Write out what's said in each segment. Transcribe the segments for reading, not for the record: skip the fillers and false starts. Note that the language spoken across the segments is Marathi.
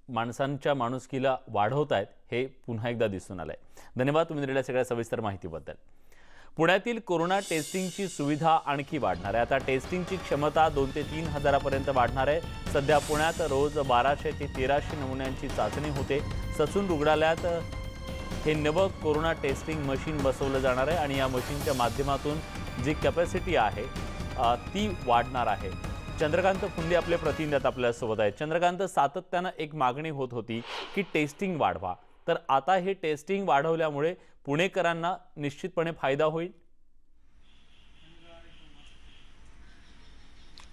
माणसांच्या माणुसकीला वाढवतायत हे पुन्हा एकदा दिसून आलंय। धन्यवाद तुम्ही दिलेल्या सगळ्या सविस्तर माहितीबद्दल। पुण्यातील कोरोना टेस्टिंगची सुविधा आणखी वाढणार आहे। आता टेस्टिंगची क्षमता 2 ते 3 हजारापर्यंत वाढणार आहे। सध्या पुण्यात रोज 1200 ते 1300 नमुन्यांची चाचणी होते। ससून रुग्णालयात हे नवं कोरोना टेस्टिंग मशीन बसवलं जाणार आहे आणि या मशीनच्या माध्यमातून जी कॅपॅसिटी आहे ती वाढणार आहे। चंद्रकांत फुंदे आपले प्रतिनिधी आपल्यासोबत आहेत। चंद्रकांत, सातत्याने एक मागणी होत होती की टेस्टिंग वाढवा, तर आता हे टेस्टिंग वाढवल्यामुळे पुणेकरांना निश्चितपणे फायदा होईल।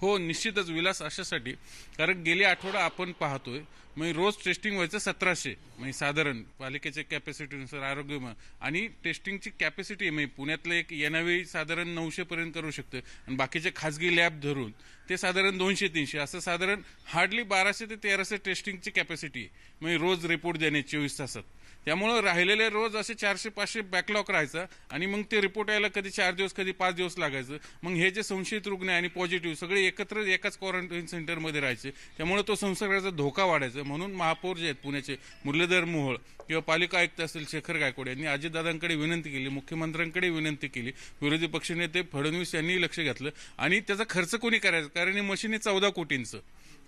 हो, निश्चितच विलास अशासाठी, कारण गेली आठवडा आपण पाहतोय म्हणजे रोज टेस्टिंग व्हायचं 1700 म्हणजे साधारण पालिकेच्या कॅपॅसिटीनुसार आरोग्य आणि टेस्टिंगची कॅपॅसिटी म्हणजे पुण्यातलं एक येणावेळी साधारण 900 पर्यंत करू शकतं आणि बाकीचे खाजगी लॅब धरून ते साधारण 200-300 असं साधारण हार्डली 1200 ते 1300 टेस्टिंगची कॅपॅसिटी म्हणजे रोज रिपोर्ट देणे 24 तासात। त्यामुळे राहिलेले रोज असे 400-500 बॅकलॉग राहायचा आणि मग ते रिपोर्ट यायला कधी 4 दिवस कधी 5 दिवस लागायचं। मग हे जे संशयित रुग्ण आणि पॉझिटिव्ह सगळे एकत्र एकाच क्वारंटाईन सेंटरमध्ये राहायचे, त्यामुळे तो संसर्गाचा धोका वाढायचा। म्हणून महापौर जे आहेत पुण्याचे मुरलीधर मोहोळ किंवा पालिका आयुक्त असेल शेखर गायकवाड यांनी अजितदादांकडे विनंती केली, मुख्यमंत्र्यांकडे विनंती केली, विरोधी पक्षनेते फडणवीस यांनी लक्ष घातलं आणि त्याचा खर्च कोणी करायचा, कारण ही मशीन 14 कोटींचं।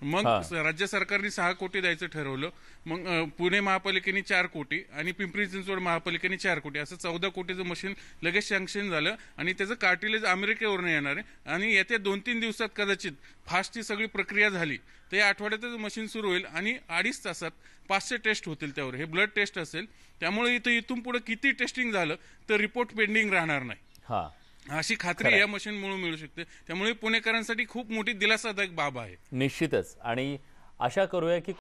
मग राज्य सरकारने 6 कोटी द्यायचं ठरवलं। मग पुणे महापालिकेने 4 कोटी आणि पिंपरी चिंचवड महापालिकेने 4 कोटी असं 14 कोटीचं मशीन लगेच सँक्शन झालं आणि त्याचं कार्टिलेज अमेरिकेवरून येणार आहे आणि येत्या 2-3 दिवसात कदाचित फास्टची सगळी प्रक्रिया झाली तर या आठवड्यातच मशीन सुरू होईल आणि 2.5 तासात 500 टेस्ट होतील। त्यावर हे ब्लड टेस्ट असेल, त्यामुळे इथून पुढे किती टेस्टिंग झालं तर रिपोर्ट पेंडिंग राहणार नाही अशी खात्री या मशीनमुळे मिळू शकते। त्यामुळे पुणेकरांसाठी खूप मोठी दिलासादायक बाब आहे। निश्चितच, आणि आशा करूया की